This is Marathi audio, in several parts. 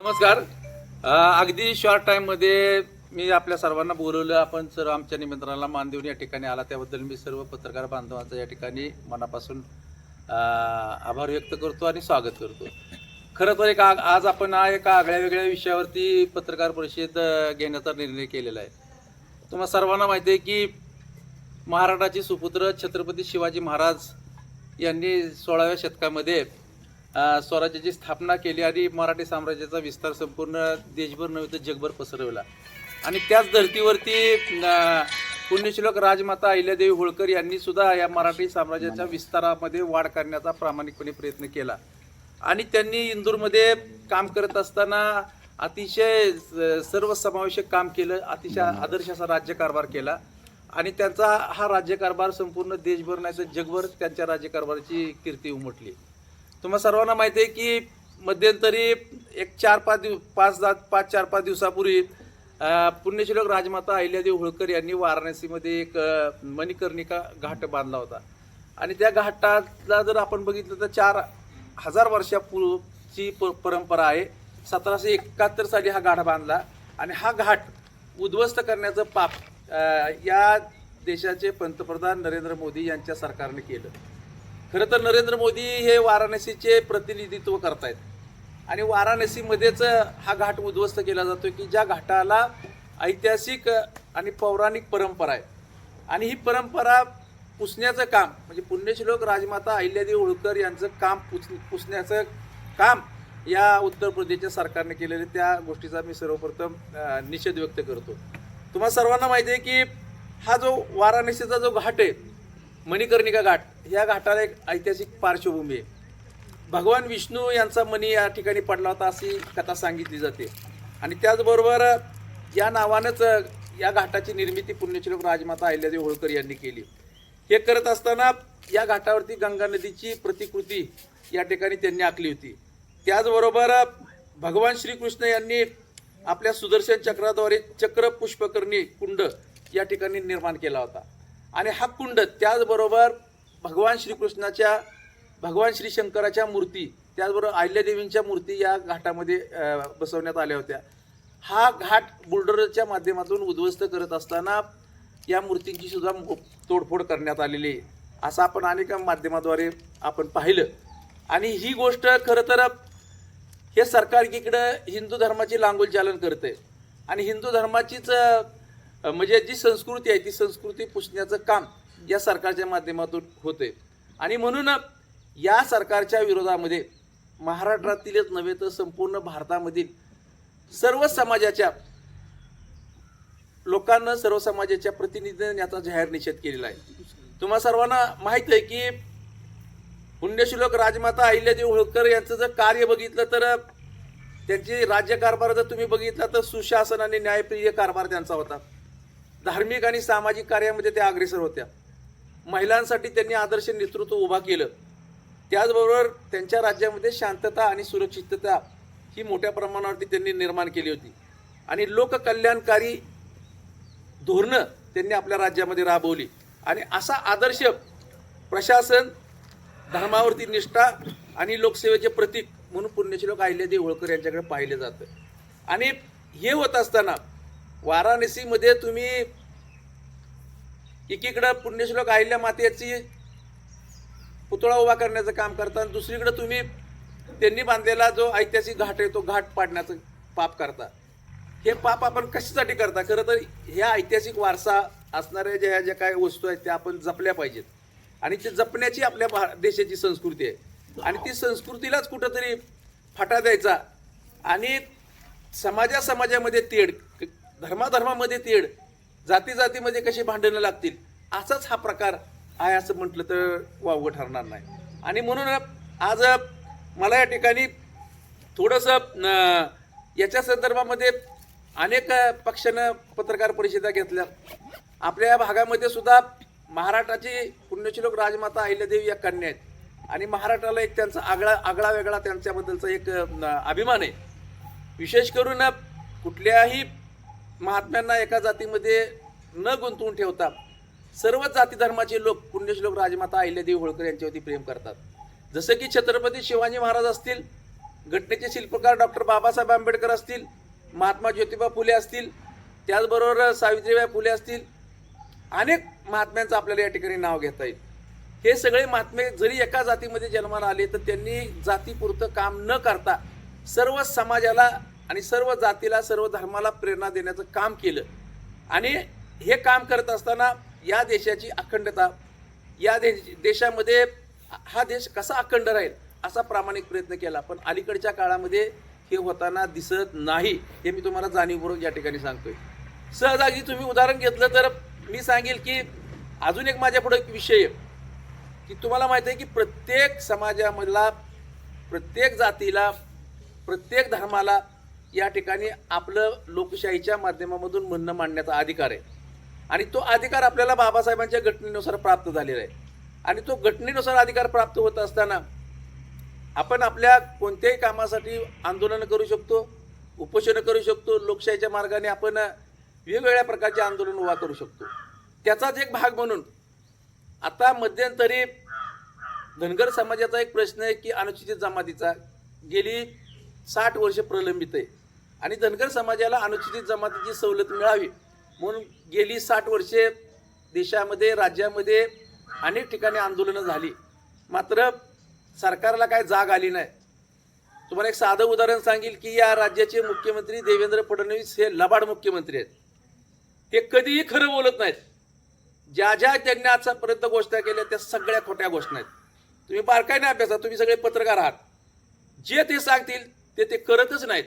नमस्कार. अगदी शॉर्ट टाईममध्ये मी आपल्या सर्वांना बोलवलं. आपण सर्व आमच्या निमंत्रणाला मान देऊन या ठिकाणी आला त्याबद्दल मी सर्व पत्रकार बांधवांचा या ठिकाणी मनापासून आभार व्यक्त करतो आणि स्वागत करतो. खरं तर आज आपण एका आगळ्या वेगळ्या विषयावरती पत्रकार परिषद घेण्याचा निर्णय केलेला आहे. तुम्हाला सर्वांना माहिती आहे की महाराष्ट्राचे सुपुत्र छत्रपती शिवाजी महाराज यांनी 16व्या शतकामध्ये स्वराज्याची स्थापना केली आणि मराठी साम्राज्याचा विस्तार संपूर्ण देशभर नव्हे तर जगभर पसरवला. आणि त्याच धर्तीवरती पुण्यश्लोक राजमाता अहिल्यादेवी होळकर यांनी सुद्धा या मराठी साम्राज्याच्या विस्तारामध्ये वाढ करण्याचा प्रामाणिकपणे प्रयत्न केला. आणि त्यांनी इंदूरमध्ये काम करत असताना अतिशय सर्वसमावेशक काम केलं, अतिशय आदर्श असा राज्यकारभार केला. आणि त्यांचा हा राज्यकारभार संपूर्ण देशभर नाही तर जगभर त्यांच्या राज्यकारभाराची कीर्ती उमटली. तुम्हाला सर्वांना माहिती आहे की मध्यंतरी एक 4-5 दिवसापूर्वी पुण्यश्लोक राजमाता अहिल्यादेवी होळकर यांनी वाराणसीमध्ये एक मणिकर्णिका घाट बांधला होता. आणि त्या घाटाला जर आपण बघितलं तर 4000 वर्षापूर्वीची परंपरा आहे. 1771 साली हा घाट बांधला. आणि हा घाट उद्ध्वस्त करण्याचं पाप या देशाचे पंतप्रधान नरेंद्र मोदी यांच्या सरकारने केलं. खरं तर नरेंद्र मोदी हे वाराणसीचे प्रतिनिधित्व करतायत आणि वाराणसीमध्येच हा घाट उद्ध्वस्त केला जातो की ज्या घाटाला ऐतिहासिक आणि पौराणिक परंपरा आहे. आणि ही परंपरा पुसण्याचं काम म्हणजे पुण्यश्लोक राजमाता अहिल्यादेवी होळकर यांचं काम पुसण्याचं काम या उत्तर प्रदेशच्या सरकारने केलेले त्या गोष्टीचा मी सर्वप्रथम निषेध व्यक्त करतो. तुम्हाला सर्वांना माहिती आहे की हा जो वाराणसीचा जो घाट आहे मणिकर्णिका घाट, या घाटाला एक ऐतिहासिक पार्श्वभूमी आहे. भगवान विष्णू यांचा मणी या ठिकाणी पडला होता अशी कथा सांगितली जाते. आणि त्याचबरोबर या नावानंच या घाटाची निर्मिती पुण्यश्लोक राजमाता अहिल्यादेवी होळकर यांनी केली. हे करत असताना या घाटावरती गंगा नदीची प्रतिकृती या ठिकाणी त्यांनी आखली होती. त्याचबरोबर भगवान श्रीकृष्ण यांनी आपल्या सुदर्शन चक्राद्वारे चक्र पुष्पकर्णी कुंड या ठिकाणी निर्माण केला होता. आणि हा कुंड त्याचबरोबर भगवान श्रीकृष्णाच्या भगवान श्री शंकराच्या मूर्ती त्याचबरोबर अहिल्यादेवींच्या मूर्ती या घाटामध्ये बसवण्यात आल्या होत्या. हा घाट बुलडोझरच्या माध्यमातून उद्ध्वस्त करत असताना या मूर्तींची सुद्धा तोडफोड करण्यात आलेली आहे असं आपण अनेक माध्यमाद्वारे आपण पाहिलं. आणि ही गोष्ट खरं तर हे सरकार एकीकडं हिंदू धर्माची लांगोल चालन करते आणि हिंदू धर्माचीच म्हणजे जी संस्कृती आहे ती संस्कृती पुसण्याचं काम या सरकारच्या माध्यमातून होते. आणि म्हणून या सरकारच्या विरोधामध्ये महाराष्ट्रातीलच नव्हे तर संपूर्ण भारतामधील सर्व समाजाच्या लोकांना सर्व समाजाच्या प्रतिनिधींनी याचा जाहीर निषेध केलेला आहे. तुम्हा सर्वांना माहीत आहे की पुण्यश्लोक राजमाता अहिल्यादेवी होळकर यांचं जर कार्य बघितलं तर त्यांची राज्यकारभार जर तुम्ही बघितला तर सुशासन आणि न्यायप्रिय कारभार त्यांचा होता. धार्मिक आणि सामाजिक कार्यामध्ये त्या अग्रेसर होत्या. महिलांसाठी त्यांनी आदर्श नेतृत्व उभा केलं. त्याचबरोबर त्यांच्या राज्यामध्ये शांतता आणि सुरक्षितता ही मोठ्या प्रमाणावरती त्यांनी निर्माण केली होती. आणि लोककल्याणकारी धोरणं त्यांनी आपल्या राज्यामध्ये राबवली. आणि असा आदर्श प्रशासन, धर्मावरती निष्ठा आणि लोकसेवेचे प्रतीक म्हणून पुण्यश्लोक अहिल्यादेवी होळकर यांच्याकडे पाहिलं जातं. आणि हे होत असताना वाराणसीमध्ये तुम्ही एकीकडं पुण्यश्लोक अहिल्या मातेची पुतळा उभा करण्याचं काम करता आणि दुसरीकडे तुम्ही त्यांनी बांधलेला जो ऐतिहासिक घाट आहे तो घाट पाडण्याचं पाप करता. हे पाप आपण कशासाठी करता? खरं तर ह्या ऐतिहासिक वारसा असणाऱ्या ज्या काही वस्तू आहेत त्या आपण जपल्या पाहिजेत. आणि ते जपण्याची आपल्या देशाची संस्कृती आहे. आणि ती संस्कृतीलाच कुठंतरी फाटा द्यायचा आणि समाजामध्ये तेढ, धर्माधर्मामध्ये तेढ, जातीजातीमध्ये कशी भांडणं लागतील असाच हा प्रकार आहे असं म्हटलं तर वावगं ठरणार नाही. आणि म्हणून आज मला या ठिकाणी थोडंसं याच्या संदर्भामध्ये अनेक पक्षानं पत्रकार परिषदा घेतल्या. आपल्या या भागामध्ये सुद्धा महाराष्ट्राची पुण्यश्लोक राजमाता अहिल्यादेवी या कन्या आहेत आणि महाराष्ट्राला एक त्यांचा आगळा वेगळा त्यांच्याबद्दलचा एक अभिमान आहे. विशेष करून कुठल्याही महात्म्यांना एका जातीमध्ये न गुंतवून ठेवता सर्वच जाती धर्माचे लोक पुण्यश्लोक राजमाता अहिल्यादेवी होळकर यांच्यावरती प्रेम करतात. जसं की छत्रपती शिवाजी महाराज असतील, घटनेचे शिल्पकार डॉक्टर बाबासाहेब आंबेडकर असतील, महात्मा ज्योतिबा फुले असतील, त्याचबरोबर सावित्रीबाई फुले असतील, अनेक महात्म्यांचं आपल्याला या ठिकाणी नाव घेता येईल. हे सगळे महात्मे जरी एका जातीमध्ये जन्माला आले तर त्यांनी जातीपुरतं काम न करता सर्व समाजाला आणि सर्व जातीला, सर्व धर्माला प्रेरणा देण्याचं काम केलं. आणि हे काम करत असताना या देशाची अखंडता, या देशामध्ये हा देश कसा अखंड राहील असा प्रामाणिक प्रयत्न केला. पण अलीकडच्या काळामध्ये हे होताना दिसत नाही, हे मी तुम्हाला जाणीवपूर्वक या ठिकाणी सांगतोय. सहजागी तुम्ही उदाहरण घेतलं तर मी सांगेल की अजून एक माझ्यापुढे एक विषय आहे की तुम्हाला माहिती आहे की प्रत्येक समाजामधला, प्रत्येक जातीला, प्रत्येक धर्माला या ठिकाणी आपलं लोकशाहीच्या माध्यमामधून म्हणणं मांडण्याचा अधिकार आहे. आणि तो अधिकार आपल्याला बाबासाहेबांच्या घटनेनुसार प्राप्त झालेला आहे. आणि तो घटनेनुसार अधिकार प्राप्त होत असताना आपण आपल्या कोणत्याही कामासाठी आंदोलन करू शकतो, उपोषण करू शकतो, लोकशाहीच्या मार्गाने आपण वेगवेगळ्या प्रकारचे आंदोलन उभा करू शकतो. त्याचाच एक भाग म्हणून आता मध्यंतरी धनगर समाजाचा एक प्रश्न आहे की अनुसूचित जमातीचा गेली 60 वर्षे प्रलंबित आहे. आणि धनगर समाजाला अनुसूचित जमातीची सवलत मिळावी म्हणून गेली 60 वर्षे देशामध्ये, राज्यामध्ये अनेक ठिकाणी आंदोलनं झाली, मात्र सरकारला काय जाग आली नाही. तुम्हाला एक साधं उदाहरण सांगेल की या राज्याचे मुख्यमंत्री देवेंद्र फडणवीस हे लबाड मुख्यमंत्री आहेत. ते कधीही खरं बोलत नाहीत. ज्या ज्या त्यांनी आजपर्यंत घोषणा केल्या त्या सगळ्या खोट्या घोषणा आहेत. तुम्ही बारकाईने अभ्यासा, तुम्ही सगळे पत्रकार आहात. जे ते सांगतील ते करतच नाहीत.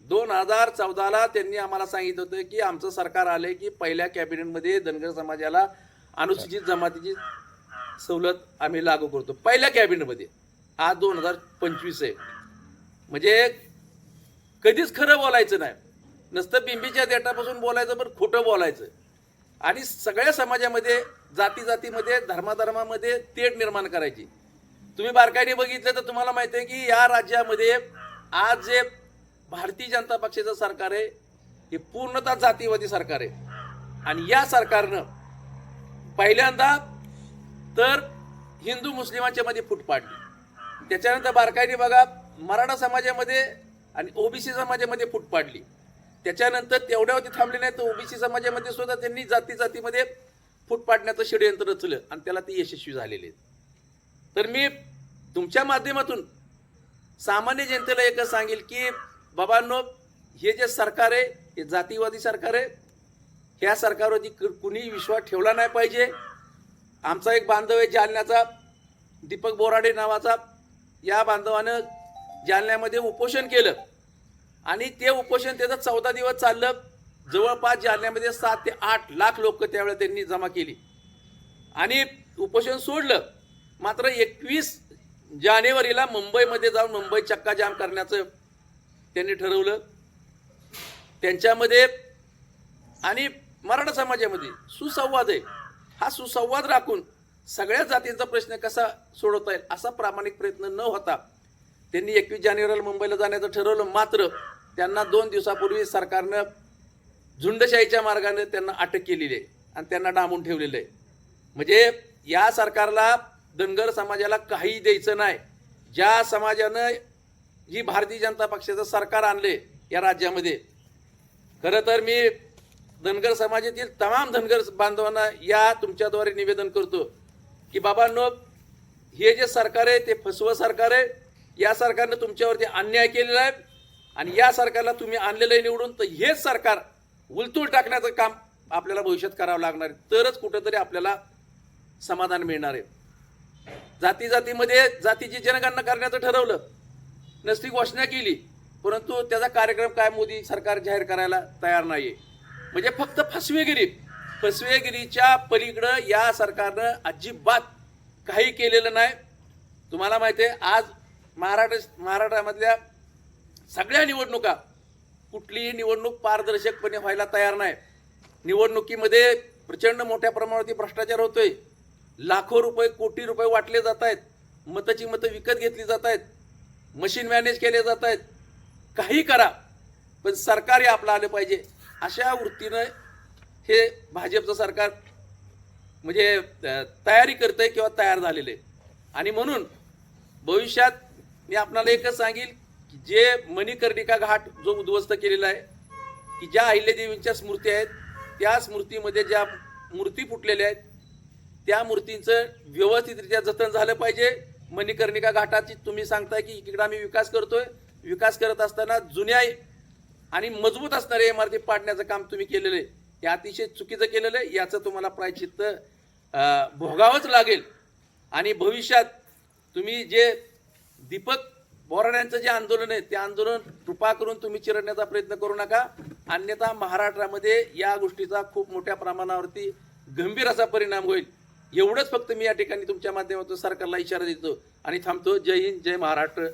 2014ला त्यांनी आम्हाला सांगितलं होतं की आमचं सरकार आलंय की पहिल्या कॅबिनेटमध्ये धनगर समाजाला अनुसूचित जमातीची सवलत आम्ही लागू करतो, पहिल्या कॅबिनेटमध्ये. आज 2025 आहे. म्हणजे कधीच खरं बोलायचं नाही, नसतं बिंबीच्या देठापासून बोलायचं, पण खोटं बोलायचं. आणि सगळ्या समाजामध्ये, जाती जातीमध्ये, धर्माधर्मामध्ये तेढ निर्माण करायची. तुम्ही बारकाईने बघितलं तर तुम्हाला माहिती आहे की या राज्यामध्ये आज जे भारतीय जनता पक्षाचं सरकार आहे हे पूर्णतः जातीवादी सरकार आहे. आणि या सरकारनं पहिल्यांदा तर हिंदू मुस्लिमांच्या मध्ये फूट पाडली. त्याच्यानंतर बारकाईने बघा मराठा समाजामध्ये आणि ओबीसी समाजामध्ये फूट पाडली. त्याच्यानंतर तेवढ्यावरती थांबले नाही तर ओबीसी समाजामध्ये सुद्धा त्यांनी जाती जातीमध्ये फूट पाडण्याचं षडयंत्र रचलं आणि त्याला ते यशस्वी झालेले आहेत. तर मी तुमच्या माध्यमातून सामान्य जनतेला एकच सांगेल की बाबांनो, हे जे सरकार आहे हे जातीवादी सरकार आहे. ह्या सरकारवरती कुणी विश्वास ठेवला नाही पाहिजे. आमचा एक बांधव आहे जालन्याचा, दीपक बोराडे नावाचा. या बांधवानं जालन्यामध्ये उपोषण केलं आणि ते उपोषण त्याचं 14 दिवस चाललं. जवळपास जालन्यामध्ये 7 ते 8 लाख लोक त्यावेळेला त्यांनी जमा केली आणि उपोषण सोडलं. मात्र 21 जानेवारीला मुंबईमध्ये जाऊन मुंबई चक्का जाम करण्याचं त्यांनी ठरवलं. त्यांच्यामध्ये आणि मराठा समाजामध्ये सुसंवाद आहे. हा सुसंवाद राखून सगळ्या जातींचा प्रश्न कसा सोडवता येईल असा प्रामाणिक प्रयत्न न होता त्यांनी 21 जानेवारीला मुंबईला जाण्याचं ठरवलं. मात्र त्यांना 2 दिवसापूर्वी सरकारनं झुंडशाहीच्या मार्गाने त्यांना अटक केलेली आहे आणि त्यांना डांबून ठेवलेलं आहे. म्हणजे या सरकारला धनगर समाजाला काही द्यायचं नाही. ज्या समाजानं ही भारतीय जनता पक्षाचं सरकार आणले या राज्यामध्ये, खरं तर मी धनगर समाजातील तमाम धनगर बांधवांना या तुमच्याद्वारे निवेदन करतो की बाबांनो, हे जे सरकार आहे ते फसवं सरकार आहे. या सरकारनं तुमच्यावरती अन्याय केलेला आहे आणि या सरकारला तुम्ही आणलेलं आहे निवडून, तर हेच सरकार उलटून टाकण्याचं काम आपल्याला भविष्यात करावं लागणार आहे. तरच कुठंतरी आपल्याला समाधान मिळणार आहे. जाती जातीमध्ये जातीची जनगणना करण्याचं ठरवलं, नसती घोषणा केली, परंतु त्याचा कार्यक्रम काय मोदी सरकार जाहीर करायला तयार नाही आहे. म्हणजे फक्त फसवेगिरीच्या पलीकडं या सरकारनं अजिबात काही केलेलं नाही. तुम्हाला माहिती आहे आज महाराष्ट्रामधल्या सगळ्या निवडणुका, कुठलीही निवडणूक पारदर्शकपणे व्हायला तयार नाही. निवडणुकीमध्ये प्रचंड मोठ्या प्रमाणावरती भ्रष्टाचार होतोय. लाखो रुपये, कोटी रुपये वाटले जात आहेत. मतं विकत घेतली जात आहेत. मशीन मॅनेज केले जात आहेत. काही करा पण सरकार हे आपलं आलं पाहिजे अशा वृत्तीनं हे भाजपचं सरकार म्हणजे तयारी करतंय किंवा तयार झालेलं आहे. आणि म्हणून भविष्यात मी आपल्याला एकच सांगेल की जे मणिकर्णिका घाट जो उद्ध्वस्त केलेला आहे, की ज्या अहिल्यादेवींच्या स्मृती आहेत त्या स्मृतीमध्ये ज्या मूर्ती फुटलेल्या आहेत त्या मूर्तींचं व्यवस्थितरित्या जतन झालं पाहिजे. मणिकर्णिका घाटाची तुम्ही सांगताय की इकडे आम्ही विकास करतोय, विकास करत असताना जुन्या आणि मजबूत असणाऱ्या इमारती पाडण्याचं काम तुम्ही केलेलं आहे, हे अतिशय चुकीचं केलेलं आहे. याचं तुम्हाला प्रायश्चित्त भोगावंच लागेल. आणि भविष्यात तुम्ही जे दीपक बोराड्यांचं जे आंदोलन आहे ते आंदोलन कृपा करून तुम्ही चिरडण्याचा प्रयत्न करू नका, अन्यथा महाराष्ट्रामध्ये या गोष्टीचा खूप मोठ्या प्रमाणावरती गंभीर असा परिणाम होईल. एवढंच फक्त मी या ठिकाणी तुमच्या माध्यमातून सरकारला इशारा देतो आणि थांबतो. जय हिंद, जय महाराष्ट्र.